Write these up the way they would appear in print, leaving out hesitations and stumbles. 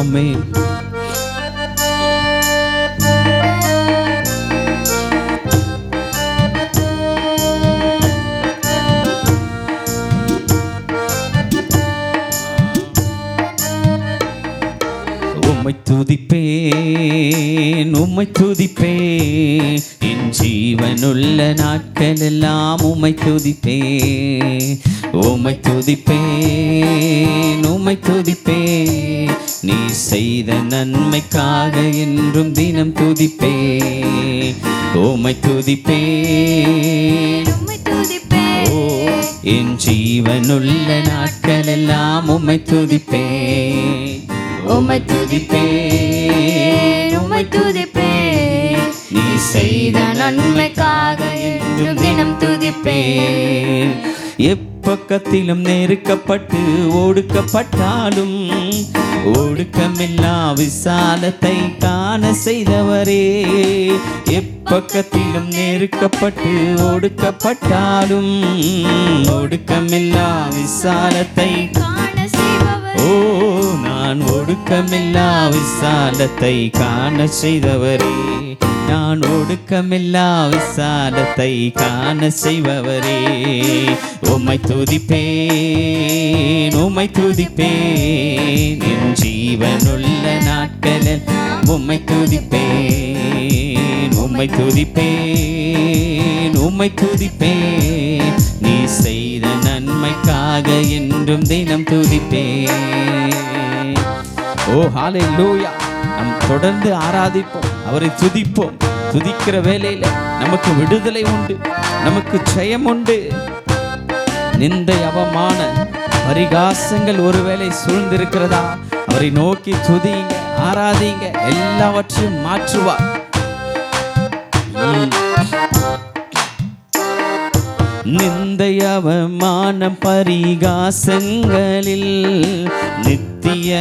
ஆமென். உம்மை துதிப்பேன், உம்மை துதிப்பேன், என் ஜீவனுள்ள நாட்கள் எல்லாம் உம்மை துதிப்பேன். உம்மை துதிப்பேன், உம்மை துதிப்பேன், நீ செய்த நன்மைக்காக என்றும் தினம் துதிப்பேன். உம்மை துதிப்பேன், ஓ என் ஜீவனுள்ள நாட்கள் எல்லாம் உம்மை துதிப்பேன். உம்மை துதிப்பேன், உம்மை துதிப்பேன், நீ செய்த நன்மைக்காக என்றும் தினம் துதிப்பேன். எப்பக்கத்திலும் நெருக்கப்பட்டு ஒடுக்கப்பட்டாலும் ஒடுக்கமில்லா விசாலத்தை காண செய்தவரே. எப்பக்கத்திலும் நெருக்கப்பட்டு ஒடுக்கப்பட்டாலும் ஒடுக்கமில்லா விசாலத்தை காண செய்பவர், ஓ நான் ஒடுக்கமில்லா விசாலத்தை காண செய்தவரே. நான் ஒடுக்கமில்லா விசாலத்தை காண செய்பவரே. உம்மை துதிப்பேன், உம்மை துதிப்பேன், என் ஜீவனுள்ள நாட்களில் உம்மை துதிப்பேன். உம்மை துதிப்பேன், உம்மை துதிப்பேன், நீ செய்த நன்மைக்காக என்றும் தினம் துதிப்பேன். ஓ ஹல்லேலூயா. நாம் தொடர்ந்து ஆராதிப்போம், அவரை துதிப்போம். துதிக்கிற வேளையில நமக்கு விடுதலை உண்டு, நமக்கு ஜெயம் உண்டு. நிந்தை அவமான பரிகாசங்கள் ஒருவேளை சூழ்ந்திருக்கிறதா, அவரை நோக்கி துதிங்க, ஆராதிங்க, எல்லாவற்றையும் மாற்றுவார். நிந்தை அவமானம் பரிகாசங்களில் நித்திய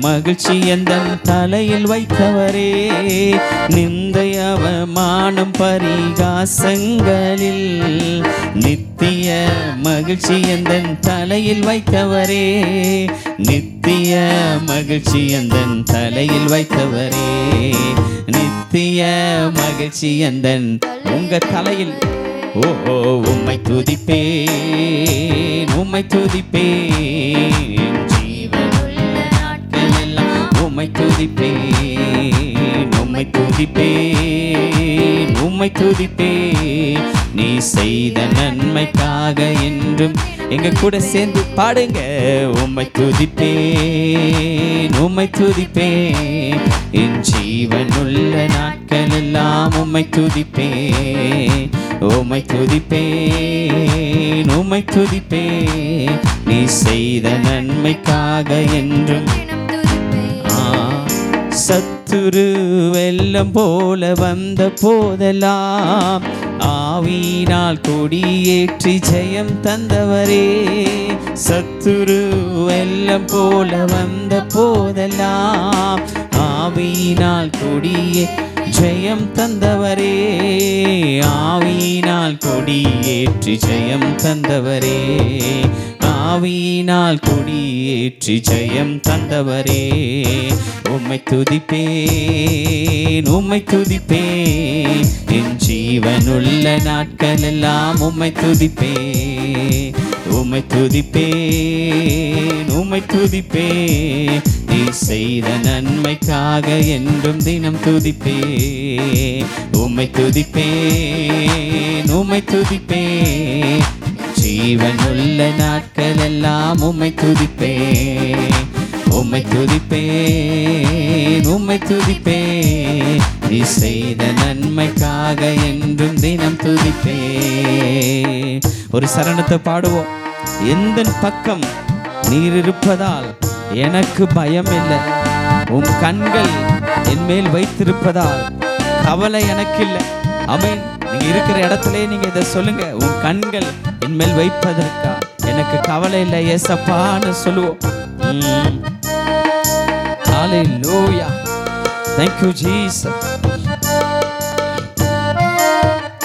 மகிழ்ச்சி எந்தன் தலையில் வைத்தவரே. நிந்தை அவமானம் பரிகாசங்களில் நித்திய மகிழ்ச்சி எந்தன் தலையில் வைத்தவரே. நித்திய மகிழ்ச்சி எந்தன் தலையில் வைத்தவரே. நித்திய மகிழ்ச்சி எந்தன் உங்க தலையில். ஓ உம்மை துதிப்பேன், உம்மை துதிப்பேன், ஜீவனுள்ள நாட்கள் எல்லாம் உம்மை துதிப்பேன். உம்மை துதிப்பேன், உம்மை துதிப்பேன், நீ செய்த நன்மைக்காக என்றும். எங்க கூட சேர்ந்து பாடுங்க. உம்மை துதிப்பேன், உம்மை துதிப்பேன், என் ஜீவனுள்ள நாட்கள் எல்லாம் உம்மை துதிப்பேன். உம்மை துதிப்பேன், உம்மை துதிப்பேன், நீ செய்த நன்மைக்காக என்றும். சத்துரு வெள்ளம் போல வந்த போதெல்லாம் ஆவியினால் கொடியேற்றி ஜெயம் தந்தவரே. சத்துரு வெள்ளம் போல வந்த போதெல்லாம் ஆவியினால் கொடியே ஜெயம் தந்தவரே. ஆவியினால் கொடியேற்றி ஜெயம் தந்தவரே. ஆவியினால் கொடியேற்றி ஜெயம் தந்தவரே. உம்மை துதிப்பேன், உம்மை துதிப்பேன், என் ஜீவனுள்ள நாட்கள் எல்லாம் உம்மை துதிப்பேன். உம்மை துதிப்பேன், உம்மை துதிப்பேன், நீ செய்த நன்மைக்காக என்றும் தினம் துதிப்பேன். உம்மை துதிப்பேன், உம்மை துதிப்பேன், ஜீவனுள்ள நாட்கள் எல்லாம் உம்மை துதிப்பேன். உம்மை துதிப்பேன், உம்மை துதிப்பேன், நீ செய்த நன்மைக்காக என்றும் தினம் துதிப்பேன். ஒரு சரணத்தை பாடுவோம். எந்த பக்கம் நீர் இருப்பதால் எனக்கு பயம் இல்லை. உன் கண்கள் என் மேல் வைத்திருப்பதால் கவலை எனக்கு இல்லை. ஆமென். நீங்க இருக்கிற இடத்துல நீங்க இதை சொல்லுங்க. உன் கண்கள் என் மேல் வைப்பதற்கா எனக்கு கவலை இல்லை ஏசப்பான்னு சொல்லுவோம். ஹல்லேலூயா. Thank you Jesus.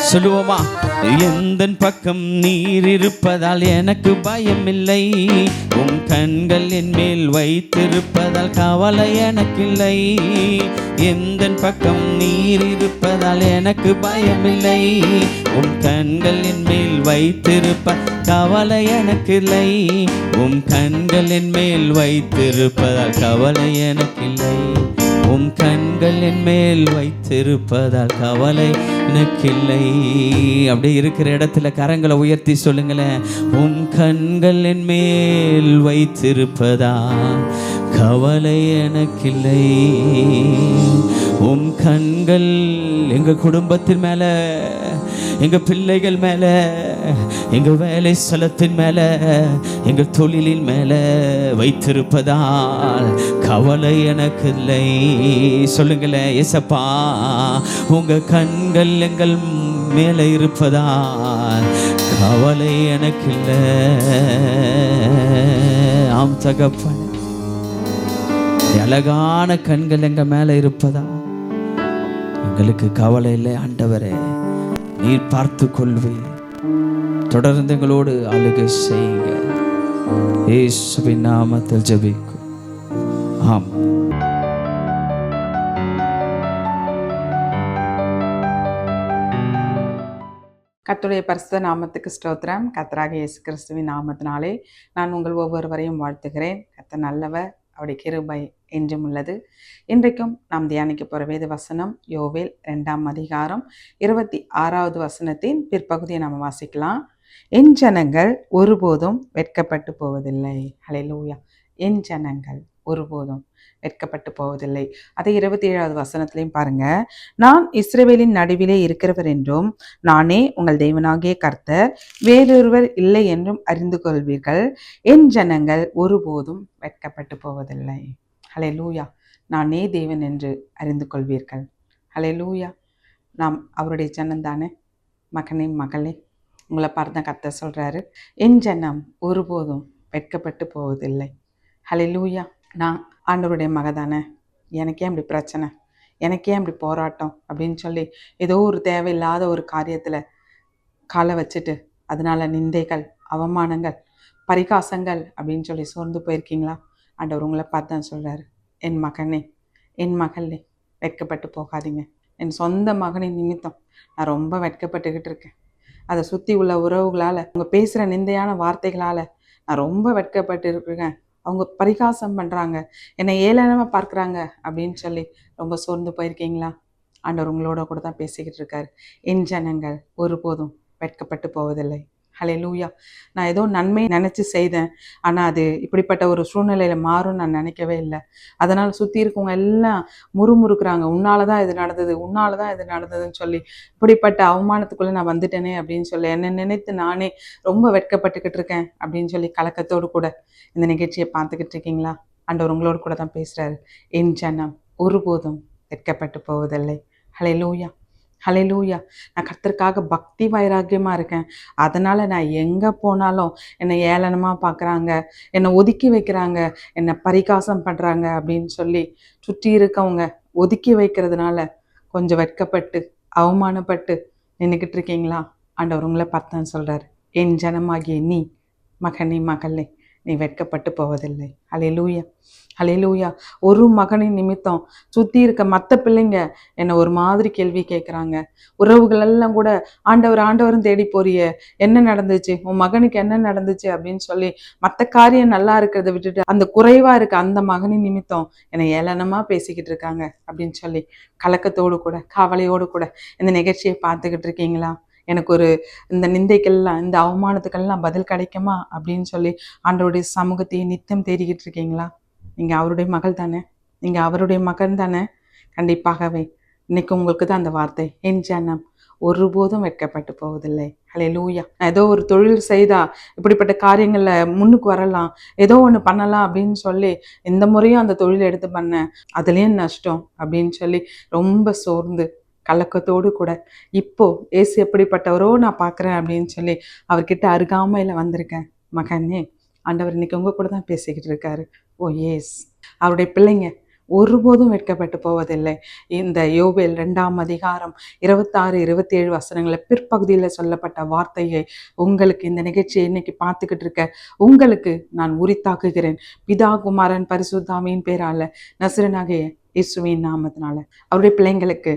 சொல்லுவோமா? எந்தன் பக்கம் நீர் இருப்பதால் எனக்கு பயமில்லை. உம் கண்கள் என் மேல் வைத்திருப்பதால் கவலை எனக்கில்லை. எந்தன் பக்கம் நீர் இருப்பதால் எனக்கு பயமில்லை. உம் கண்கள் என் மேல் வைத்திருப்ப கவலை எனக்கில்லை. உம் கண்கள் என் மேல் வைத்திருப்பதால் கவலை எனக்கில்லை. உம் கண்கள் என் மேல் வைத்திருப்பதால் கவலை எனக்கில்லை. அப்படியே இருக்கிற இடத்துல கரங்களை உயர்த்தி சொல்லுங்களேன். உம் கண்கள் என் மேல் வைத்திருப்பதால் கவலை எனக்கில்லை. உம் கண்கள் எங்க குடும்பத்தின் மேல, எங்க பிள்ளைகள் மேல, எங்க வேலை ஸ்தலத்தின் மேல, எங்க தொழிலின் மேல வைத்திருப்பதால் கவலை எனக்கு இல்லை. சொல்லுங்களேன், ஏசப்பா உங்க கண்கள் எங்கள் மேல இருப்பதால் கவலை எனக்கு இல்லை. ஆம் தகப்பன், அழகான கண்கள் எங்க மேல இருப்பதா எங்களுக்கு கவலை இல்லை. ஆண்டவரே, நீர் பார்த்து கொள்வீர். தொடர்ந்து எங்களோடு ஆளுகை செய்யுங்க. இயேசுவின் நாமத்தில் ஜெபிக்கும். ஆம். கர்த்தருடைய பரிசுத்த நாமத்துக்கு ஸ்தோத்திரம். கர்த்தராகிய இயேசு கிறிஸ்துவின் நாமத்தினாலே நான் உங்கள் ஒவ்வொருவரையும் வாழ்த்துகிறேன். கர்த்தர் நல்லவர், அவருடைய கிருபை என்றும் உள்ளது. இன்றைக்கும் நாம் தியானிக்க போகிற வேத வசனம் யோவேல் 2ஆம் அதிகாரம் 26வது வசனத்தின் பிற்பகுதியை நாம் வாசிக்கலாம். என் ஜனங்கள் ஒருபோதும் வெட்கப்பட்டு போவதில்லை. ஹல்லேலூயா. என் ஜனங்கள் ஒருபோதும் வெட்கப்பட்டு போவதில்லை. அதை 27வது வசனத்திலையும் பாருங்க. நான் இஸ்ரவேலின் நடுவிலே இருக்கிறவர் என்றும் நானே உங்கள் தேவனாகிய கர்த்தர், வேறொருவர் இல்லை என்றும் அறிந்து கொள்வீர்கள். என் ஜனங்கள் ஒருபோதும் வெட்கப்பட்டு போவதில்லை. ஹல்லேலூயா. நானே தேவன் என்று அறிந்து கொள்வீர்கள். ஹல்லேலூயா. நாம் அவருடைய ஜனம் தானே. மகனே மகளே, உங்களை பார்த்து தான் கர்த்தர் சொல்கிறாரு, என் ஜனம் ஒருபோதும் வெட்கப்பட்டு போவதில்லை. ஹல்லேலூயா. நான் ஆண்டவருடைய மக தானே, எனக்கே அப்படி பிரச்சனை, எனக்கே அப்படி போராட்டம் அப்படின்னு சொல்லி ஏதோ ஒரு தேவையில்லாத ஒரு காரியத்தில் காலை வச்சுட்டு அதனால் நிந்தைகள், அவமானங்கள், பரிகாசங்கள் அப்படின்னு சொல்லி சோர்ந்து போயிருக்கீங்களா? ஆண்டவர் உங்களை பார்த்து தான் சொல்கிறாரு, என் மகனே, என் மகளே, வெட்கப்பட்டு போகாதீங்க. என் சொந்த மகனின் நிமித்தம் நான் ரொம்ப வெட்கப்பட்டுக்கிட்டு இருக்கேன். அதை சுற்றி உள்ள உறவுகளால், அவங்க பேசுகிற நிந்தையான வார்த்தைகளால் நான் ரொம்ப வெட்கப்பட்டு இருக்கேன். அவங்க பரிகாசம் பண்ணுறாங்க, என்னை ஏளனமாக பார்க்குறாங்க அப்படின்னு சொல்லி ரொம்ப சோர்ந்து போயிருக்கீங்களா? ஆண்டவர் உங்களோட கூட தான் பேசிக்கிட்டு இருக்காரு. என் ஜனங்கள் ஒருபோதும் வெட்கப்பட்டு போவதில்லை. ஹல்லேலூயா. நான் ஏதோ நன்மை நினச்சி செய்தேன், ஆனால் அது இப்படிப்பட்ட ஒரு சூழ்நிலையில் மாறும்னு நான் நினைக்கவே இல்லை. அதனால் சுற்றி இருக்கவங்க எல்லாம் முறுமுறுக்கிறாங்க, உன்னால தான் இது நடந்தது, உன்னால தான் இது நடந்ததுன்னு சொல்லி. இப்படிப்பட்ட அவமானத்துக்குள்ளே நான் வந்துட்டேனே அப்படின்னு சொல்லி என்னை நினைத்து நானே ரொம்ப வெட்கப்பட்டுக்கிட்டு இருக்கேன் அப்படின்னு சொல்லி கலக்கத்தோடு கூட இந்த நிகழ்ச்சியை பார்த்துக்கிட்டு இருக்கீங்களா? ஆண்டவர் உங்களோடு கூட தான் பேசுகிறாரு. என் ஜனம் ஒருபோதும் வெட்கப்பட்டு போவதில்லை. ஹல்லேலூயா. ஹல்லேலூயா. நான் கர்த்தருக்காக பக்தி வைராக்கியமாக இருக்கேன். அதனால் நான் எங்கே போனாலும் என்னை ஏளனமாக பார்க்குறாங்க, என்னை ஒதுக்கி வைக்கிறாங்க, என்னை பரிகாசம் பண்ணுறாங்க அப்படின்னு சொல்லி சுற்றி இருக்கவங்க ஒதுக்கி வைக்கிறதுனால கொஞ்சம் வெட்கப்பட்டு அவமானப்பட்டு நின்றுக்கிட்டு இருக்கீங்களா? ஆண்டவர் உங்களை பார்த்தான்னு சொல்கிறார், என் ஜனமாகிய நீ, மகனே மகளே, நீ வெட்கப்பட்டு போவதில்லை. ஹல்லேலூயா. ஹல்லேலூயா. ஒரு மகனின் நிமித்தம் சுற்றி இருக்க மற்ற பிள்ளைங்க என்னை ஒரு மாதிரி கேள்வி கேட்குறாங்க. உறவுகள் எல்லாம் கூட ஆண்டவரும் தேடி போறிய, என்ன நடந்துச்சு, உன் மகனுக்கு என்ன நடந்துச்சு அப்படின்னு சொல்லி மற்ற காரியம் நல்லா இருக்கிறத விட்டுட்டு அந்த குறைவாக இருக்க அந்த மகனின் நிமித்தம் என்னை ஏளனமாக பேசிக்கிட்டு இருக்காங்க அப்படின்னு சொல்லி கலக்கத்தோடு கூட கவலையோடு கூட இந்த நிகழ்ச்சியை பார்த்துக்கிட்டு இருக்கீங்களா? எனக்கு ஒரு இந்த நிந்தைக்கெல்லாம், இந்த அவமானத்துக்கெல்லாம் பதில் கிடைக்குமா அப்படின்னு சொல்லி ஆண்டவருடைய சமூகத்தையே நித்தம் தேடிக்கிட்டு இருக்கீங்களா? நீங்கள் அவருடைய மகள் தானே, நீங்கள் அவருடைய மகன் தானே. கண்டிப்பாகவே இன்னைக்கு உங்களுக்கு தான் அந்த வார்த்தை, என் ஜனம் ஒருபோதும் வெட்கப்பட்டு போவதில்லை. ஹல்லேலூயா. நான் ஏதோ ஒரு தொழில் செய்தா இப்படிப்பட்ட காரியங்களில் முன்னுக்கு வரலாம், ஏதோ ஒன்று பண்ணலாம் அப்படின்னு சொல்லி இந்த முறையும் அந்த தொழில் எடுத்து பண்ணேன், அதுலேயும் நஷ்டம் அப்படின்னு சொல்லி ரொம்ப சோர்ந்து கலக்கத்தோடு கூட இப்போ ஏசு எப்படிப்பட்டவரோ நான் பார்க்குறேன் அப்படின்னு சொல்லி அவர்கிட்ட அருகாமையில் வந்திருக்கேன். மகனே, ஆண்டவர் இன்னைக்கு உங்க கூட தான் பேசிக்கிட்டு இருக்காரு. ஓ எஸ், அவருடைய பிள்ளைங்க ஒருபோதும் வெட்கப்பட்டு போவதில்லை. இந்த யோவேல் 2 26, 27 வசனங்களில் பிற்பகுதியில் சொல்லப்பட்ட வார்த்தையை உங்களுக்கு இந்த நிகழ்ச்சியை இன்னைக்கு பார்த்துக்கிட்டு இருக்க உங்களுக்கு நான் உரித்தாக்குகிறேன். பிதா, குமாரன், பரிசுத்தாவியின் பேரால, நசரேயனாகிய இயேசுவின் நாமத்தினால. அவருடைய பிள்ளைங்களுக்கு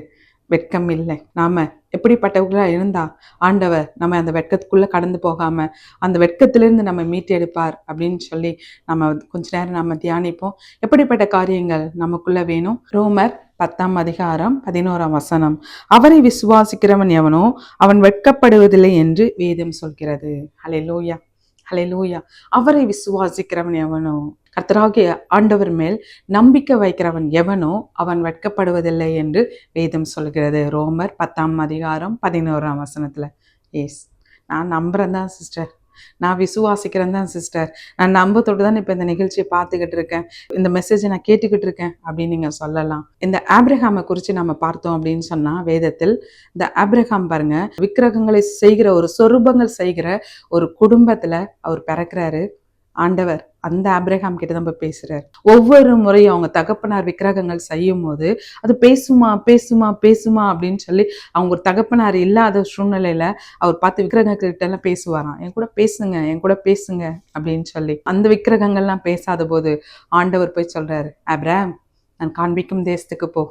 வெட்கம் இல்லை. நாம எப்படிப்பட்டவர்களா இருந்தா ஆண்டவர் நம்ம அந்த வெட்கத்துக்குள்ள கடந்து போகாம அந்த வெட்கத்திலிருந்து நம்ம மீட்டு எடுப்பார் அப்படின்னு சொல்லி நம்ம கொஞ்ச நேரம் நம்ம தியானிப்போம். எப்படிப்பட்ட காரியங்கள் நமக்குள்ள வேணும்? ரோமர் 10:11. அவரை விசுவாசிக்கிறவன் எவனோ அவன் வெட்கப்படுவதில்லை என்று வேதம் சொல்கிறது. ஹல்லேலூயா, ஹல்லேலூயா. அவரை விசுவாசிக்கிறவன் எவனோ, கர்த்தராகிய ஆண்டவர் மேல் நம்பிக்கை வைக்கிறவன் எவனோ அவன் வெட்கப்படுவதில்லை என்று வேதம் சொல்கிறது. ரோமர் 10:11. எஸ், நான் நம்புறேன் தான் சிஸ்டர், நான் விசுவாசிக்கிறேன் தான் சிஸ்டர், நான் நம்பத்தோடு தான் இப்போ இந்த நிகழ்ச்சியை பார்த்துக்கிட்டு இருக்கேன், இந்த மெசேஜை நான் கேட்டுக்கிட்டு இருக்கேன் அப்படின்னு நீங்கள் சொல்லலாம். இந்த ஆபிரகாமை குறித்து நம்ம பார்த்தோம் அப்படின்னு சொன்னால் வேதத்தில் இந்த ஆபிரகாம் பாருங்க, விக்கிரகங்களை செய்கிற ஒரு சொரூபங்கள் செய்கிற ஒரு குடும்பத்தில் அவர் பிறக்கிறாரு. ஆண்டவர் அந்த ஆபிரகாம் கிட்ட தான் போய் பேசுறாரு. ஒவ்வொரு முறையும் அவங்க தகப்பனார் விக்கிரகங்கள் செய்யும் போது அது பேசுமா பேசுமா பேசுமா அப்படின்னு சொல்லி அவங்க ஒரு தகப்பனார் இல்லாத சூழ்நிலையில அவர் பார்த்து விக்கிரகங்கள்கிட்ட எல்லாம் பேசுவாராம், என் கூட பேசுங்க, என் கூட பேசுங்க அப்படின்னு சொல்லி. அந்த விக்கிரகங்கள்லாம் பேசாத போது ஆண்டவர் போய் சொல்றாரு, ஆபிரகாம், நான் காண்பிக்கும் தேசத்துக்கு போ,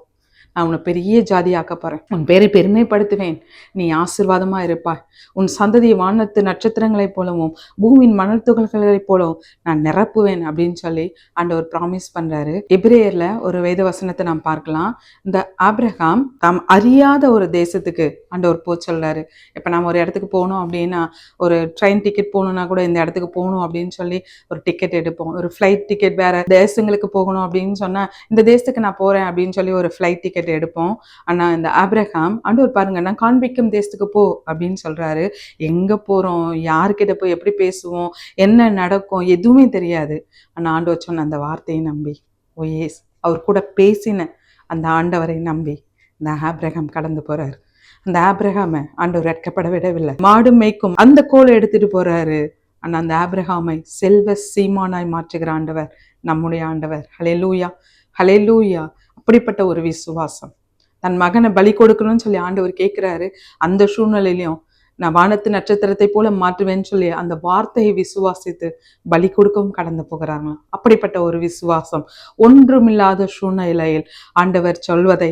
நான் உன்னை பெரிய ஜாதியாக்க போறேன், உன் பேரை பெருமைப்படுத்துவேன், நீ ஆசீர்வாதமா இருப்பாய், உன் சந்ததியை வானத்து நட்சத்திரங்களைப் போலவும் பூமியின் மணல் துகள்களைப் போலவும் நான் நிரப்புவேன் அப்படின்னு சொல்லி ஆண்டவர் ப்ராமிஸ் பண்றாரு. எபிரேயர்ல ஒரு வேத வசனத்தை நாம் பார்க்கலாம். இந்த ஆபிரகாம் தாம் அறியாத ஒரு தேசத்துக்கு ஆண்டவர் போ சொல்றாரு. இப்ப நம்ம ஒரு இடத்துக்கு போகணும் அப்படின்னா, ஒரு ட்ரெயின் டிக்கெட் போகணும்னா கூட இந்த இடத்துக்கு போகணும் அப்படின்னு சொல்லி ஒரு டிக்கெட் எடுப்போம். ஒரு ஃப்ளைட் டிக்கெட் வேற தேசங்களுக்கு போகணும் அப்படின்னு சொன்னா இந்த தேசத்துக்கு நான் போறேன் அப்படின்னு சொல்லி ஒரு ஃப்ளைட் டிக்கெட் எடுப்போம். ஆனா இந்த ஆபிரகாம் ஆண்டவர் பாருங்க, நான் காண்பிக்கும் தேசத்துக்கு போ அப்படின்னு சொல்றாரு. எங்க போறோம், யார்கிட்ட போய் எப்படி பேசுவோம், என்ன நடக்கும் எதுவுமே தெரியாது. ஆனா ஆண்டவர் சொன்ன அந்த வார்த்தையை நம்பி, ஓ எஸ், அவர் கூட பேசின அந்த ஆண்டவரை நம்பி இந்த ஆபிரகாம் கடந்து போறாரு. அந்த ஆபிரகாமை ஆண்டவர் வெட்கப்பட விடவில்லை. மாடு மேய்க்கும் அந்த கோலை எடுத்துட்டு போறாரு. ஆனா அந்த ஆபிரகாமை செல்வ சீமானாய் மாற்றுகிற ஆண்டவர் நம்முடைய ஆண்டவர். ஹல்லேலூயா, ஹல்லேலூயா. அப்படிப்பட்ட ஒரு விசுவாசம், தன் மகனை பலி கொடுக்கணும்னு சொல்லி ஆண்டவர் கேட்கிறாரு. அந்த சூழ்நிலையிலையும் நான் வானத்து நட்சத்திரத்தை போல மாற்றுவேன்னு சொல்லி அந்த வார்த்தையை விசுவாசித்து பலி கொடுக்கவும் கடந்து போகிறாங்களாம். அப்படிப்பட்ட ஒரு விசுவாசம். ஒன்றுமில்லாத சூழ்நிலையில் ஆண்டவர் சொல்வதை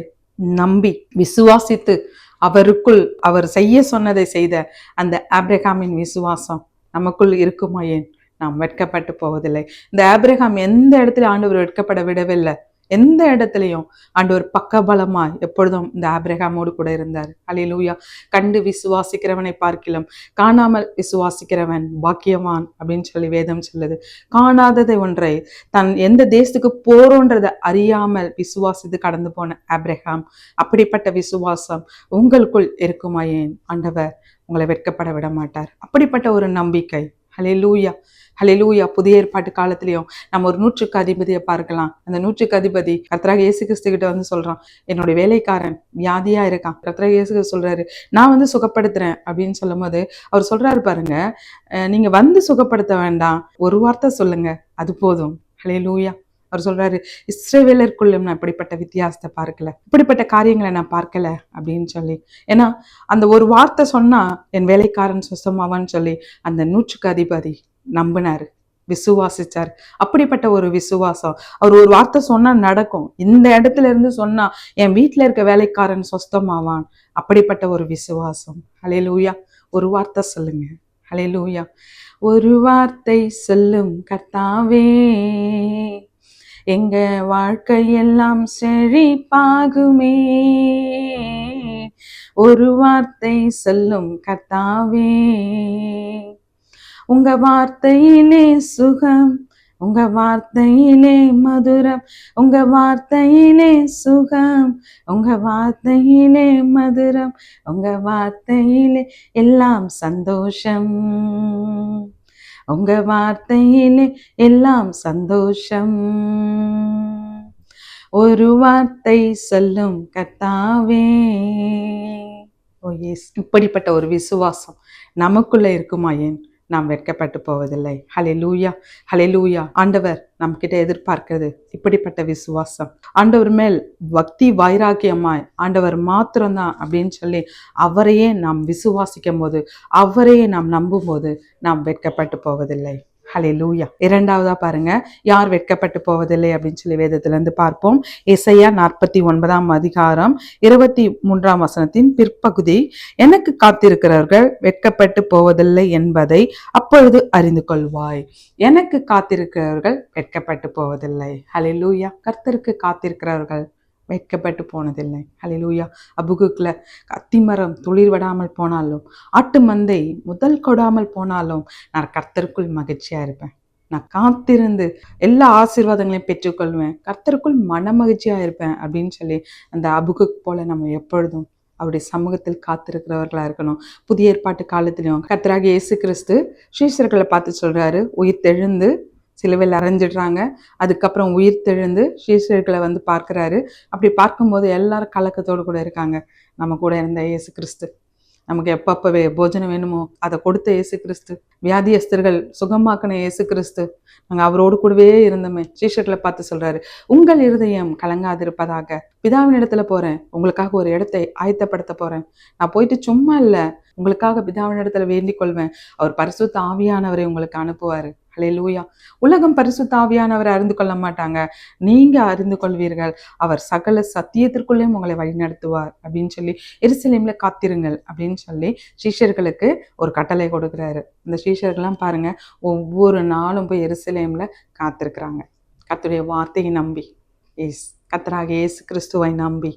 நம்பி விசுவாசித்து அவருக்குள் அவர் செய்ய சொன்னதை செய்த அந்த ஆபிரகாமின் விசுவாசம் நமக்குள் இருக்குமா? ஏன் நாம் வெட்கப்பட்டு போவதில்லை. இந்த ஆபிரகாம் எந்த இடத்துல ஆண்டவர் வெட்கப்பட விடவில்லை. எந்த இடத்துலையும் ஆண்டவர் பக்கபலமா எப்பொழுதும் இந்த ஆபிரகாமோடு கூட இருந்தார். ஹல்லேலூயா. கண்டு விசுவாசிக்கிறவனை பார்க்கிலும் காணாமல் விசுவாசிக்கிறவன் பாக்கியவான் அப்படின்னு சொல்லி வேதம் சொல்லுது. காணாததை ஒன்றை தன் எந்த தேசத்துக்கு போறோன்றதை அறியாமல் விசுவாசித்து கடந்து போன ஆபிரகாம், அப்படிப்பட்ட விசுவாசம் உங்களுக்குள் இருக்குமா? ஏன் ஆண்டவர் உங்களை வெட்கப்பட விட மாட்டார். அப்படிப்பட்ட ஒரு நம்பிக்கை. ஹல்லேலூயா, ஹல்லேலூயா. புதிய ஏற்பாட்டு காலத்திலையும் நம்ம ஒரு 100க்கு அதிபதியை பார்க்கலாம். அந்த 100க்கு அதிபதி கர்த்தராகிய இயேசு கிறிஸ்து கிட்ட வந்து சொல்றான், என்னுடைய வேலைக்காரன் வியாதியா இருக்கான். கர்த்தராகிய இயேசு கிறிஸ்து சொல்றாரு, நான் வந்து சுகப்படுத்துறேன் அப்படின்னு சொல்லும் போது அவர் சொல்றாரு பாருங்க, நீங்க வந்து சுகப்படுத்த வேண்டாம், ஒரு வார்த்தை சொல்லுங்க, அது போதும். ஹல்லேலூயா. அவர் சொல்றாரு, இஸ்ரவேலருக்குள்ளும் நான் இப்படிப்பட்ட வித்தியாசத்தை பார்க்கல, இப்படிப்பட்ட காரியங்களை நான் பார்க்கல அப்படின்னு சொல்லி. ஏன்னா அந்த ஒரு வார்த்தை சொன்னா என் வேலைக்காரன் சுத்தமாவான்னு சொல்லி அந்த 100க்கு அதிபதி நம்பினாரு, விசுவாசிச்சார். அப்படிப்பட்ட ஒரு விசுவாசம். அவர் ஒரு வார்த்தை சொன்னா நடக்கும், இந்த இடத்துல இருந்து சொன்னா என் வீட்டுல இருக்க வேலைக்காரன் சொஸ்தமாவான். அப்படிப்பட்ட ஒரு விசுவாசம். ஹல்லேலூயா. ஒரு வார்த்தை சொல்லுங்க. ஹல்லேலூயா. ஒரு வார்த்தை சொல்லும் கர்த்தாவே, எங்க வாழ்க்கையெல்லாம் செழிப்பாகுமே. ஒரு வார்த்தை சொல்லும் கர்த்தாவே, உங்க வார்த்தையிலே சுகம், உங்க வார்த்தையிலே மதுரம், உங்க வார்த்தையிலே சுகம், உங்க வார்த்தையிலே மதுரம், உங்க வார்த்தையிலே எல்லாம் சந்தோஷம், உங்க வார்த்தையிலே எல்லாம் சந்தோஷம். ஒரு வார்த்தை சொல்லும் கர்த்தாவே. ஓ எஸ், இப்படிப்பட்ட ஒரு விசுவாசம் நமக்குள்ள இருக்குமா? ஏன் நாம் வெட்கப்பட்டு போவதில்லை. ஹல்லேலூயா, ஹல்லேலூயா. ஆண்டவர் நம்மகிட்ட எதிர்பார்க்கிறது இப்படிப்பட்ட விசுவாசம். ஆண்டவர் மேல் பக்தி வைராக்கியமாய் ஆண்டவர் மாத்திரம்தான் அப்படின்னு சொல்லி அவரையே நாம் விசுவாசிக்கும் போது, அவரையே நாம் நம்பும் போது நாம் வெட்கப்பட்டு போவதில்லை. ஹல்லேலூயா. இரண்டாவதா பாருங்க, யார் வெட்கப்பட்டு போவதில்லை அப்படின்னு சொல்லி வேதத்துல இருந்து பார்ப்போம். எசையா 49 23 பிற்பகுதி, எனக்கு காத்திருக்கிறவர்கள் வெட்கப்பட்டு போவதில்லை என்பதை அப்பொழுது அறிந்து கொள்வாய். எனக்கு காத்திருக்கிறவர்கள் வெட்கப்பட்டு போவதில்லை. ஹல்லேலூயா. கர்த்தருக்கு காத்திருக்கிறவர்கள் வெட்கப்பட்டு போனதில்லை. ஹல்லேலூயா. அபுகுக்ல அத்திமரம் துளிர் விடாமல் போனாலும், ஆட்டு மந்தை முதல் கொடாமல் போனாலும் நான் கர்த்தருக்குள் மகிழ்ச்சியா இருப்பேன். நான் காத்திருந்து எல்லா ஆசீர்வாதங்களையும் பெற்றுக்கொள்வேன், கர்த்தருக்குள் மன மகிழ்ச்சியா இருப்பேன் அப்படின்னு சொல்லி அந்த அபுகுக் போல நம்ம எப்பொழுதும் அவருடைய சமூகத்தில் காத்திருக்கிறவர்களா இருக்கணும். புதிய ஏற்பாட்டு காலத்திலையும் கர்த்தராகிய இயேசு கிறிஸ்து சீஷர்களை பார்த்து சொல்றாரு, உயிர் தெழுந்து சிலுவையில் அரைஞ்சிடுறாங்க. அதுக்கப்புறம் உயிர் தெழுந்து சீஷர்களை வந்து பார்க்குறாரு. அப்படி பார்க்கும்போது எல்லாரும் கலக்கத்தோடு கூட இருக்காங்க. நம்ம கூட இருந்த இயேசு கிறிஸ்து, நமக்கு எப்பப்போ போஜனம் வேணுமோ அதை கொடுத்த இயேசு கிறிஸ்து, வியாதியஸ்தர்கள் சுகமாக்கின இயேசு கிறிஸ்து, நாங்கள் அவரோடு கூடவே இருந்தோமே. சீஷர்களை பார்த்து சொல்றாரு, உங்கள் இருதயம் கலங்காதிருப்பதாக, பிதாவின் இடத்துல போறேன், உங்களுக்காக ஒரு இடத்தை ஆயத்தப்படுத்த போறேன். நான் போயிட்டு சும்மா இல்லை, உங்களுக்காக பிதாவின் இடத்துல வேண்டிக் கொள்வேன். அவர் பரிசுத்த ஆவியானவரை உங்களுக்கு அனுப்புவாரு. ஹல்லேலூயா. உலகம் பரிசுத்த ஆவியானவரை அறிந்து கொள்ள மாட்டாங்க, நீங்க அறிந்து கொள்வீர்கள். அவர் சகல சத்தியத்திற்குள்ளேயும் உங்களை வழிநடத்துவார் அப்படின்னு சொல்லி எருசலேம்ல காத்திருங்கள் அப்படின்னு சொல்லி சீஷர்களுக்கு ஒரு கட்டளை கொடுக்குறாரு. இந்த சீஷர்கள்லாம் பாருங்க, ஒவ்வொரு நாளும் போய் எருசலேம்ல காத்திருக்கிறாங்க. கர்த்தருடைய வார்த்தையை நம்பி, கர்த்தராகிய இயேசு கிறிஸ்துவை நம்பி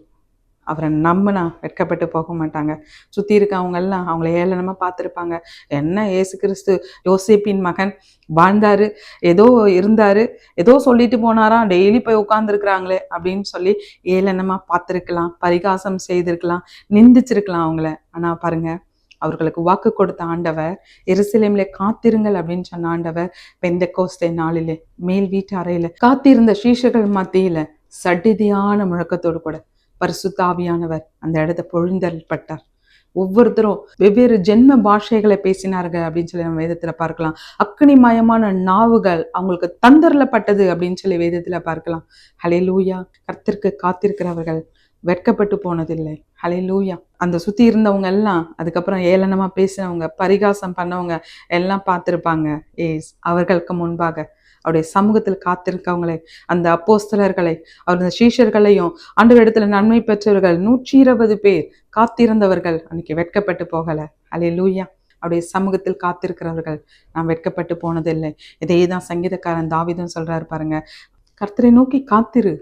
அவரை நம்பினா வெட்கப்பட்டு போக மாட்டாங்க. சுற்றி இருக்கவங்க எல்லாம் அவங்கள ஏளனமாக பார்த்துருப்பாங்க. என்ன இயேசு கிறிஸ்து யோசேப்பின் மகன், வாழ்ந்தாரு, ஏதோ இருந்தாரு, ஏதோ சொல்லிட்டு போனாராம், டெய்லி போய் உட்காந்துருக்குறாங்களே அப்படின்னு சொல்லி ஏளனமாக பார்த்துருக்கலாம், பரிகாசம் செய்திருக்கலாம், நிந்திச்சிருக்கலாம் அவங்கள. ஆனால் பாருங்க, அவர்களுக்கு வாக்கு கொடுத்த ஆண்டவர், எருசலேமிலே காத்திருங்கள் அப்படின்னு சொன்ன ஆண்டவர், பெந்தெக்கோஸ்தே நாளிலே மேல் வீட்டு அறையில காத்திருந்த சீஷர்கள் மத்தியில சடிதியான முழக்கத்தோடு கூட பரிசுத்த ஆவியானவர் அந்த இடத்தை பொழிந்தருளப்பட்டார். ஒவ்வொருத்தரும் வெவ்வேறு ஜென்ம பாஷைகளை பேசினார்கள் அப்படின்னு சொல்லி நம்ம வேதத்துல பார்க்கலாம். அக்னிமயமான நாவுகள் அவங்களுக்கு தந்தரப்பட்டது அப்படின்னு சொல்லி வேதத்துல பார்க்கலாம். ஹல்லேலூயா. கர்த்தருக்கு காத்திருக்கிறவர்கள் வெட்கப்பட்டு போனதில்லை. ஹல்லேலூயா. அந்த சுத்தி இருந்தவங்க எல்லாம் அதுக்கப்புறம் ஏளனமா பேசினவங்க, பரிகாசம் பண்ணவங்க எல்லாம் பார்த்திருப்பாங்க. அவர்களுக்கு முன்பாக அவருடைய சமூகத்தில் காத்திருக்கவங்களை, அந்த அப்போஸ்தலர்களை, அவருடைய சீஷர்களையும் ஆண்டவர் இடத்துல நன்மை பெற்றவர்கள் 120 பேர் காத்திருந்தவர்கள் அன்னைக்கு வெட்கப்பட்டு போகல. ஹல்லேலூயா. அவருடைய சமூகத்தில் காத்திருக்கிறவர்கள் நாம் வெட்கப்பட்டு போனதில்லை. இதே தான் சங்கீதக்காரன் தாவீதும் சொல்றாரு பாருங்க, கர்த்தரை நோக்கி காத்திரு.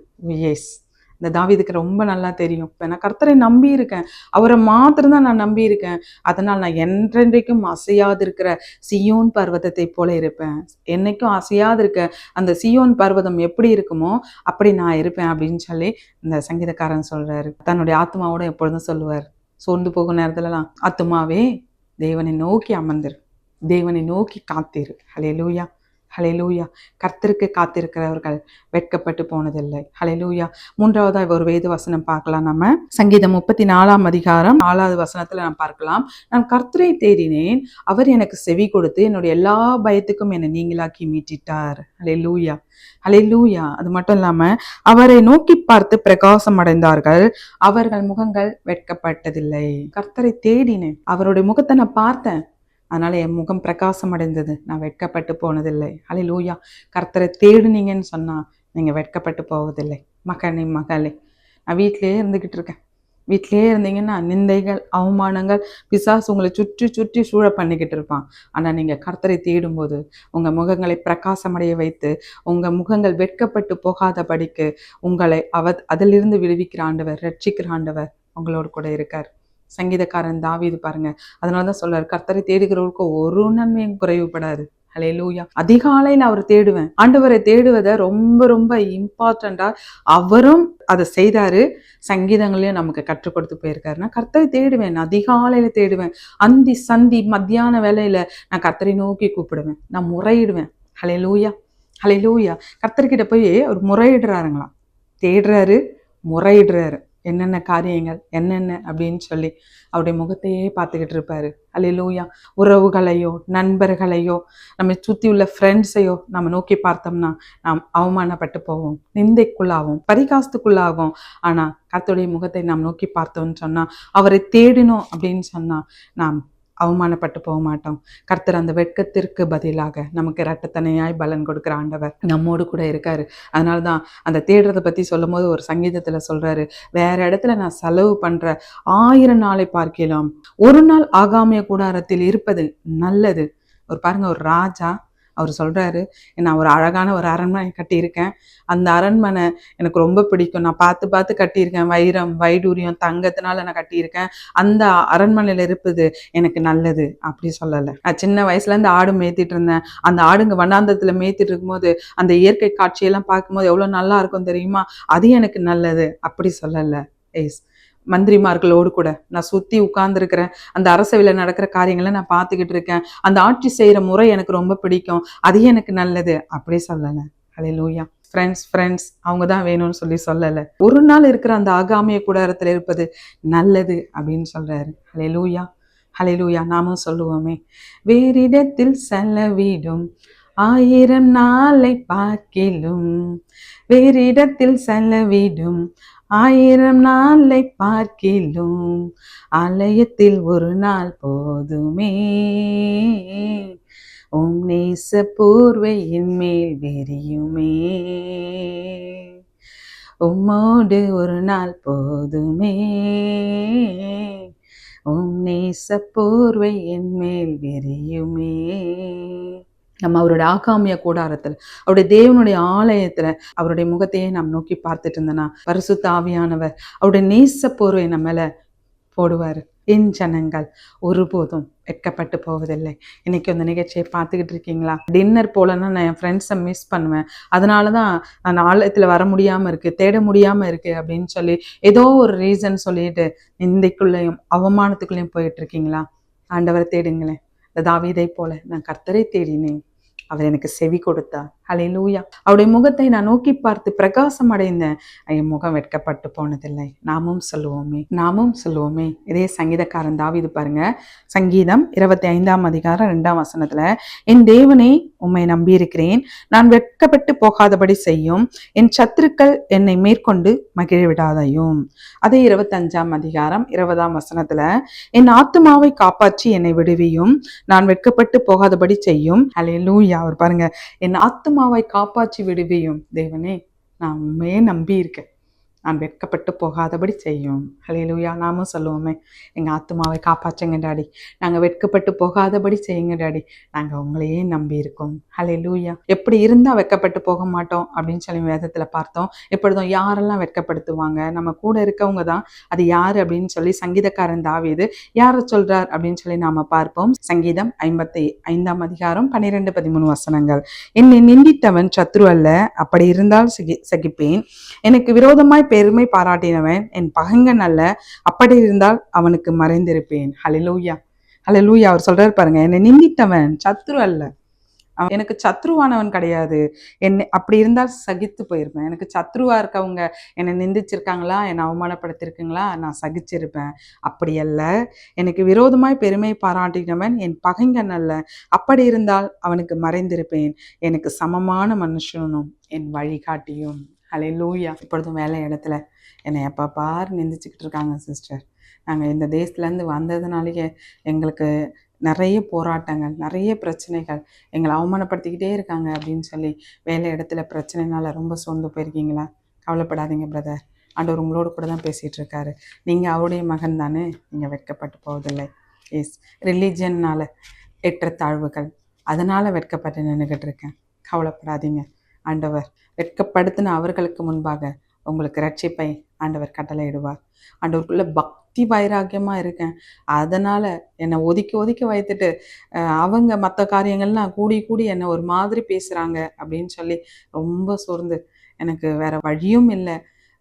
இந்த தாவீதுக்கு ரொம்ப நல்லா தெரியும், நான் கர்த்தரை நம்பி இருக்கேன், அவரை மாத்திரம்தான் நான் நம்பி இருக்கேன், அதனால் நான் என்றென்றைக்கும் அசையாது இருக்கிற சியோன் பர்வதத்தை போல இருப்பேன். என்னைக்கும் அசையாது இருக்க அந்த சியோன் பர்வதம் எப்படி இருக்குமோ அப்படி நான் இருப்பேன் அப்படின்னு சொல்லி இந்த சங்கீதக்காரன் சொல்றாரு. தன்னுடைய ஆத்மாவோட எப்பொழுதும் சொல்லுவார், சோர்ந்து போகும் நேரத்துலலாம், ஆத்மாவே தேவனை நோக்கி அமர்ந்திரு, தேவனை நோக்கி காத்திரு. ஹல்லேலூயா, ஹல்லேலூயா. கர்த்தருக்கு காத்திருக்கிறவர்கள் வெட்கப்பட்டு போனதில்லை. ஹல்லேலூயா. மூன்றாவதா ஒரு வேத வசனம் பார்க்கலாம். நம்ம சங்கீதம் 34 நாம் பார்க்கலாம், நான் கர்த்தரை தேடினேன், அவர் எனக்கு செவி கொடுத்து என்னுடைய எல்லா பயத்துக்கும் என்னை நீங்களாக்கி மீட்டிட்டார். ஹல்லேலூயா, ஹல்லேலூயா. அது மட்டும் இல்லாம அவரை நோக்கி பார்த்து பிரகாசம் அடைந்தார்கள், அவர்கள் முகங்கள் வெட்கப்பட்டதில்லை. கர்த்தரை தேடினேன், அவருடைய முகத்தை நான் பார்த்தேன், அதனால என் முகம் பிரகாசம் அடைந்தது, நான் வெட்கப்பட்டு போனதில்லை. ஹல்லேலூயா. கர்த்தரை தேடுனீங்கன்னு சொன்னா நீங்க வெட்கப்பட்டு போவதில்லை. மகனே மகளே, நான் வீட்டிலேயே இருந்துகிட்டு இருக்கேன், வீட்டிலேயே இருந்தீங்கன்னா நிந்தைகள், அவமானங்கள், பிசாசு உங்களை சுற்றி சுற்றி சூழ பண்ணிக்கிட்டு இருப்பான். ஆனால் நீங்கள் கர்த்தரை தேடும்போது உங்கள் முகங்களை பிரகாசமடைய வைத்து உங்கள் முகங்கள் வெட்கப்பட்டு போகாதபடிக்கு உங்களை அதிலிருந்து விடுவிக்கிற ஆண்டவர், ரட்சிக்கிற ஆண்டவர் உங்களோடு கூட இருக்கார். சங்கீதக்காரன் தாவீது பாருங்க, அதனாலதான் சொல்றாரு, கர்த்தரை தேடுகிறவருக்கு ஒரு நன்மையும் குறைவுபடாது. ஹல்லேலூயா. அதிகாலையில் அவர் தேடுவேன். ஆண்டவரை தேடுவதை ரொம்ப ரொம்ப இம்பார்ட்டண்டா அவரும் அதை செய்தாரு. சங்கீதங்களையும் நமக்கு கற்றுக் கொடுத்து போயிருக்காரு. நான் கர்த்தரை தேடுவேன், அதிகாலையில தேடுவேன், அந்தி சந்தி மத்தியான வேலையில நான் கர்த்தரை நோக்கி கூப்பிடுவேன், நான் முறையிடுவேன். ஹல்லேலூயா, ஹல்லேலூயா. கர்த்தர்கிட்ட போய் அவர் முறையிடுறாருங்களாம், தேடுறாரு, முறையிடுறாரு. என்னென்ன காரியங்கள் என்னென்ன அப்படின்னு சொல்லி அவருடைய முகத்தையே பார்த்துக்கிட்டு இருப்பாரு. அல்லேலூயா. உறவுகளையோ நண்பர்களையோ நம்ம சுற்றி உள்ள ஃப்ரெண்ட்ஸையோ நம்ம நோக்கி பார்த்தோம்னா நாம் அவமானப்பட்டு போவோம், நிந்தைக்குள்ளாகும், பரிகாசத்துக்குள்ளாகும். ஆனால் கர்த்தருடைய முகத்தை நாம் நோக்கி பார்த்தோம்னு சொன்னால், அவரை தேடினோம் அப்படின்னு சொன்னால் நாம் அவமானப்பட்டு போக மாட்டோம். கர்த்தர் அந்த வெட்கத்திற்கு பதிலாக நமக்கு இரட்டத்தனையாய் பலன் கொடுக்குற ஆண்டவர் நம்மோடு கூட இருக்காரு. அதனால தான் அந்த தேடுறதை பற்றி சொல்லும் போது ஒரு சங்கீதத்தில் சொல்றாரு, வேற இடத்துல நான் செலவு பண்ற 1000 நாளை பார்க்கலாம் ஒரு நாள் ஆகாமிய கூடாரத்தில் இருப்பது நல்லது. ஒரு பாருங்க, ஒரு ராஜா அவர் சொல்றாரு, நான் ஒரு அழகான ஒரு அரண்மனை கட்டியிருக்கேன், அந்த அரண்மனை எனக்கு ரொம்ப பிடிக்கும், நான் பார்த்து பார்த்து கட்டியிருக்கேன், வைரம் வைடூரியம் தங்கத்தினால நான் கட்டியிருக்கேன், அந்த அரண்மனையில் இருப்பது எனக்கு நல்லது அப்படி சொல்லலை. நான் சின்ன வயசுல இருந்து ஆடு மேய்த்திட்டு இருந்தேன், அந்த ஆடுங்க வண்ணாந்தத்துல மேய்த்திட்டு இருக்கும்போது அந்த இயற்கை காட்சியெல்லாம் பார்க்கும்போது எவ்வளோ நல்லா இருக்கும் தெரியுமா, அது எனக்கு நல்லது அப்படி சொல்லலை. எஸ், மந்திரிமார்களோடு கூட நான் சுற்றி உட்கார்ந்துருக்கிறேன், அந்த அரசவையில் நடக்கிற காரியங்களை நான் பார்த்துக்கிட்டு இருக்கேன், அந்த ஆட்சி செய்கிற முறை எனக்கு ரொம்ப பிடிக்கும், அது எனக்கு நல்லது அப்படி சொல்லலை. ஹல்லேலூயா. ஃப்ரெண்ட்ஸ் அவங்க தான் வேணும்னு சொல்லலை. ஒரு நாள் இருக்கிற அந்த ஆகாமிய கூடாரத்தில் இருப்பது நல்லது அப்படின்னு சொல்றாரு. ஹல்லேலூயா. ஹல்லேலூயா. நாமும் சொல்லுவோமே, வேறிடத்தில் செலவிடும் 1000 நாளை பார்க்கிலும், வேறிடத்தில் செலவிடும் 1000 நாளை பார்க்கிலும், ஆலயத்தில் ஒரு நாள் போதுமே, உம் நேச போர்வையின் மேல் விரியுமே, உம்மோடு ஒரு நாள் போதுமே, உம் நேச போர்வை என் மேல் விரியுமே. நம்ம அவருடைய ஆகாமிய கூடாரத்தில், அவருடைய தேவனுடைய ஆலயத்துல அவருடைய முகத்தையே நாம் நோக்கி பார்த்துட்டு இருந்தோன்னா, பரிசுத்த ஆவியானவர் அவருடைய நேச போர்வை நம்ம மேல போடுவார். என் ஜனங்கள் ஒருபோதும் வெட்கப்பட்டு போவதில்லை. இன்னைக்கு அந்த நிகழ்ச்சியை பார்த்துக்கிட்டு இருக்கீங்களா? டின்னர் போலன்னா நான் என் ஃப்ரெண்ட்ஸை மிஸ் பண்ணுவேன், அதனால தான் நான் ஆலயத்தில் வர முடியாமல் இருக்குது, தேட முடியாமல் இருக்குது அப்படின்னு சொல்லி ஏதோ ஒரு ரீசன் சொல்லிட்டு நிந்தைக்குள்ளேயும் அவமானத்துக்குள்ளேயும் போயிட்டு இருக்கீங்களா? ஆண்டவரை தேடுங்களேன். தாவீதை போல நான் கர்த்தரை தேடினேன், அவர் எனக்கு செவி கொடுத்தார். ஹல்லேலூயா. அவருடைய முகத்தை நான் நோக்கி பார்த்து பிரகாசம் அடைந்தேன், என் முகம் வெட்கப்பட்டு போனதில்லை. நாமும் சொல்லுவோமே. இதே சங்கீதக்காரன் தாவீது பாருங்க, சங்கீதம் 25ஆம் அதிகாரம் 2ஆம் வசனத்துல, என் தேவனே உம்மை நம்பியிருக்கிறேன், நான் வெட்கப்பட்டு போகாதபடி செய்யும், என் சத்துருக்கள் என்னை மேற்கொண்டு மகிழ விடாதையும். அதே 25ஆம் அதிகாரம் 20ஆம் வசனத்துல, என் ஆத்துமாவை காப்பாற்றி என்னை விடுவியும், நான் வெட்கப்பட்டு போகாதபடி செய்யும். ஹல்லேலூயா. அவர் பாருங்க, என் ஆத்துமாவை காப்பாற்றி விடுவியும் தேவனே, நான் உண்மையே நம்பி இருக்கேன், நான் வெட்கப்பட்டு போகாதபடி செய்யும். ஹல்லேலூயா. நாமும் சொல்லுவோமே, எங்கள் ஆத்துமாவை காப்பாற்றுங்க டாடி, நாங்கள் வெட்கப்பட்டு போகாதபடி செய்யுங்க டாடி, நாங்கள் உங்களையே நம்பி இருக்கோம். ஹல்லேலூயா. எப்படி இருந்தால் வெட்கப்பட்டு போக மாட்டோம் அப்படின்னு சொல்லி வேதத்தில் பார்த்தோம். எப்பொழுதும் யாரெல்லாம் வெட்கப்படுத்துவாங்க, நம்ம கூட இருக்கவங்க தான். அது யார் அப்படின்னு சொல்லி சங்கீதக்காரன் தாவீது யாரை சொல்றார் அப்படின்னு சொல்லி நாம பார்ப்போம். சங்கீதம் 55ஆம் அதிகாரம் 12-13 வசனங்கள். என்னை நிந்தித்தவன் சத்ரு அல்ல, அப்படி இருந்தால் சகிப்பேன், எனக்கு விரோதமாய் பெருமை பாராட்டினவன் என் பகைஞன் அல்ல, அப்படி இருந்தால் அவனுக்கு மறைந்திருப்பேன். ஹல்லேலூயா. ஹல்லேலூயா. அவர் சொல்றாரு பாருங்க, என்னை நிந்தித்தவன் சத்ரு அல்ல, அவன் எனக்கு சத்ருவானவன் கிடையாது, என்னை அப்படி இருந்தால் சகித்து போயிருப்பேன். எனக்கு சத்ருவா இருக்கவங்க என்னை நிந்திச்சிருக்காங்களா, என்னை அவமானப்படுத்திருக்குங்களா, நான் சகிச்சிருப்பேன். அப்படி அல்ல, எனக்கு விரோதமாய் பெருமை பாராட்டினவன் என் பகைஞன் அல்ல, அப்படி இருந்தால் அவனுக்கு மறைந்திருப்பேன், எனக்கு சமமான மனுஷனும் என் வழிகாட்டியும். ஹல்லேலூயா. இப்பொழுதும் வேலை இடத்துல என்னை எப்போ பார் நிந்திச்சுக்கிட்டு இருக்காங்க சிஸ்டர். நாங்கள் இந்த தேசத்துலேருந்து வந்ததுனாலேயே எங்களுக்கு நிறைய போராட்டங்கள், நிறைய பிரச்சனைகள், எங்களை அவமானப்படுத்திக்கிட்டே இருக்காங்க அப்படின்னு சொல்லி வேலை இடத்துல பிரச்சனைனால ரொம்ப சோர்ந்து போயிருக்கீங்களா? கவலைப்படாதீங்க பிரதர், ஆண்டவர் உங்களோடு கூட தான் பேசிகிட்டு இருக்காரு. நீங்கள் அவருடைய மகன் தானே, நீங்கள் வெட்கப்பட்டு போவதில்லை. எஸ், ரிலீஜியன்னால் ஏற்றத்தாழ்வுகள், அதனால் வெட்கப்பட்டு நின்றுக்கிட்டு இருக்கேன். கவலைப்படாதீங்க, ஆண்டவர் வெட்கப்படுத்தின அவர்களுக்கு முன்பாக உங்களுக்கு ரட்சிப்பை ஆண்டவர் கட்டளையிடுவார். ஆண்டவருக்குள்ள பக்தி வைராக்கியமாக இருக்கேன், அதனால் என்னை ஒதுக்கி வைத்துட்டு அவங்க மற்ற காரியங்கள்லாம் கூடி என்னை ஒரு மாதிரி பேசுகிறாங்க அப்படின்னு சொல்லி ரொம்ப சோர்ந்து எனக்கு வேற வழியும் இல்லை,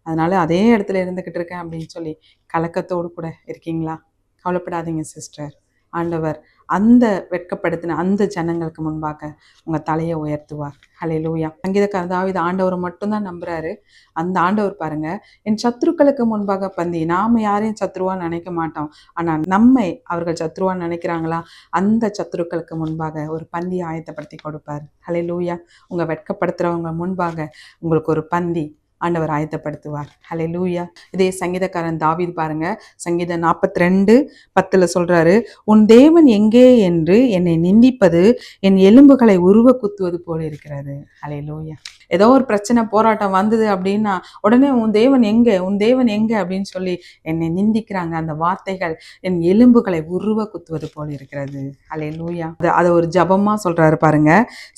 அதனால் அதே இடத்துல இருந்துக்கிட்டு இருக்கேன் அப்படின்னு சொல்லி கலக்கத்தோடு கூட இருக்கீங்களா? கவலைப்படாதீங்க சிஸ்டர், ஆண்டவர் அந்த வெட்கப்படுத்தின அந்த ஜனங்களுக்கு முன்பாக உங்கள் தலையை உயர்த்துவார். ஹல்லேலூயா. சங்கீதக்காரன் தாவீது ஆண்டவரை மட்டும்தான் நம்புறாரு. அந்த ஆண்டவர் பாருங்க, என் சத்துருக்களுக்கு முன்பாக பந்தி. நாம யாரையும் சத்ருவா நினைக்க மாட்டோம், ஆனால் நம்மை அவர்கள் சத்ருவா நினைக்கிறாங்களா, அந்த சத்துருக்களுக்கு முன்பாக ஒரு பந்தி ஆயத்தப்படுத்தி கொடுப்பார். ஹல்லேலூயா. உங்க வெட்கப்படுத்துறவங்க முன்பாக உங்களுக்கு ஒரு பந்தி ஆண்டவர் ஆயத்தப்படுத்துவார். ஹல்லேலூயா. இதே சங்கீதக்காரன் தாவீது பாருங்க, சங்கீதம் 42:10 சொல்றாரு, உன் தேவன் எங்கே என்று என்னை நிந்திப்பது என் எலும்புகளை உருவ குத்துவது போல இருக்கிறது. ஹல்லேலூயா. ஏதோ ஒரு பிரச்சனை போராட்டம் வந்தது அப்படின்னா உடனே உன் தேவன் எங்க, உன் தேவன் எங்க அப்படின்னு சொல்லி என்னை நிந்திக்கிறாங்க. அந்த வார்த்தைகள் என் எலும்புகளை உருவ குத்துவது போல இருக்கிறது. ஹல்லேலூயா. அதை ஒரு ஜபமா சொல்றாரு பாருங்க.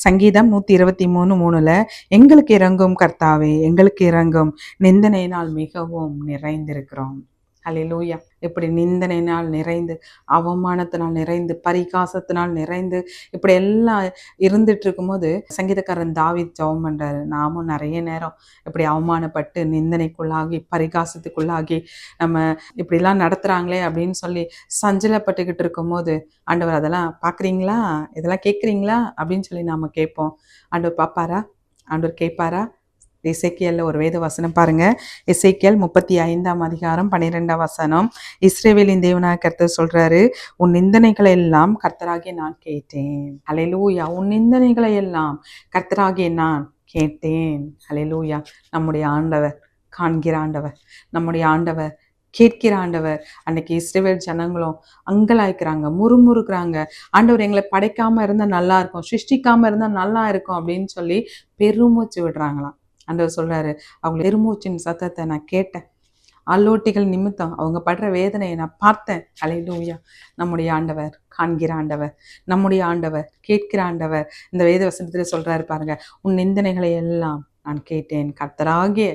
சங்கீதம் 123:3 எங்களுக்கு இறங்கும் கர்த்தாவே, எங்களுக்கு இறங்கும், நிந்தனையினால் மிகவும் நிறைந்திருக்கிறோம். ஹல்லேலூயா. இப்படி நிந்தனையினால் நிறைந்து, அவமானத்தினால் நிறைந்து, பரிகாசத்தினால் நிறைந்து, இப்படி எல்லாம் இருந்துட்டு இருக்கும்போது சங்கீதக்காரன் தாவீது ஜெபம் பண்றாரு. நாமும் நிறைய நேரம் இப்படி அவமானப்பட்டு நிந்தனைக்குள்ளாகி பரிகாசத்துக்குள்ளாகி நம்ம இப்படிலாம் நடத்துறாங்களே அப்படின்னு சொல்லி சஞ்சலப்பட்டுக்கிட்டு இருக்கும்போது ஆண்டவர் அதெல்லாம் பார்க்குறீங்களா, இதெல்லாம் கேட்குறீங்களா அப்படின்னு சொல்லி நாம கேட்போம். ஆண்டவர் பார்ப்பாரா, ஆண்டவர் கேட்பாரா? எசேக்கியேல்ல ஒரு வேத வசனம் பாருங்க. எசேக்கியேல் 35:12 இஸ்ரவேலின் தேவனாக கர்த்தர் சொல்றாரு, உன் நிந்தனைகளை எல்லாம் கர்த்தராகிய நான் கேட்டேன். ஹல்லேலூயா. உன் நிந்தனைகளை எல்லாம் கர்த்தராகிய நான் கேட்டேன். ஹல்லேலூயா. நம்முடைய ஆண்டவர் காண்கிற ஆண்டவர், நம்முடைய ஆண்டவர் கேட்கிற ஆண்டவர். அன்னைக்கு இஸ்ரவேல் ஜனங்களும் அங்கலாய்க்கிறாங்க, முறுமுறுக்கிறாங்க. ஆண்டவர் எங்களை படைக்காம இருந்தா நல்லா இருக்கும், சிருஷ்டிக்காம இருந்தா நல்லா இருக்கும் அப்படின்னு சொல்லி பெருமூச்சு விடுறாங்களாம். ஆண்டவர் சொல்றாரு, அவங்க பெருமூச்சின் சத்தத்தை நான் கேட்டேன், ஆலோட்டிகள் நிமித்தம் அவங்க படுற வேதனையை நான் பார்த்தேன். ஹல்லேலூயா. நம்முடைய ஆண்டவர் காண்கிற ஆண்டவர், நம்முடைய ஆண்டவர் கேட்கிற ஆண்டவர். இந்த வேத வசனத்துல சொல்றாரு பாருங்க, உன் நிந்தனைகளை எல்லாம் நான் கேட்டேன், கர்த்தராகிய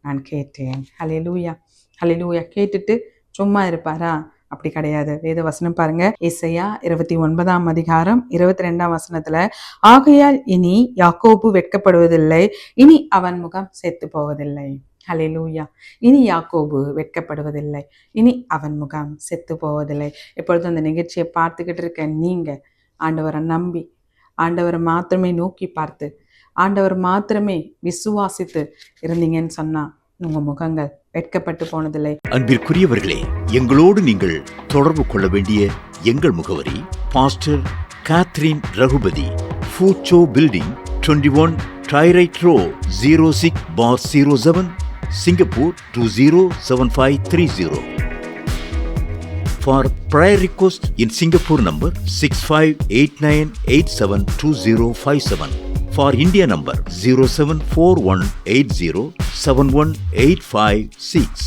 நான் கேட்டேன். ஹல்லேலூயா. ஹல்லேலூயா. கேட்டுட்டு சும்மா இருப்பாரா? அப்படி கிடையாது. வேத வசனம் பாருங்க. ஏசாயா 29:22 ஆகையால் இனி யாக்கோபு வெட்கப்படுவதில்லை, இனி அவன் முகம் செத்து போவதில்லை. ஹல்லேலூயா. இனி யாக்கோபு வெட்கப்படுவதில்லை, இனி அவன் முகம் செத்து போவதில்லை. எப்பொழுதும் அந்த நிகழ்ச்சியை பார்த்துக்கிட்டு இருக்க நீங்க ஆண்டவரை நம்பி, ஆண்டவரை மாத்திரமே நோக்கி பார்த்து, ஆண்டவர் மாத்திரமே விசுவாசித்து இருந்தீங்கன்னு சொன்னா உங்க முகங்கள் வெட்கப்பட்டு போனதில்லை. அன்பிற்குரியவர்களே, எங்களோடு நீங்கள் தொடர்பு கொள்ள வேண்டிய எங்கள் முகவரி pastor Catherine Raghupathi, Foochow building 21 Tyrwhitt road 06/07 Singapore 207530. For prayer request in Singapore number 6589872057. For India number 074180718556.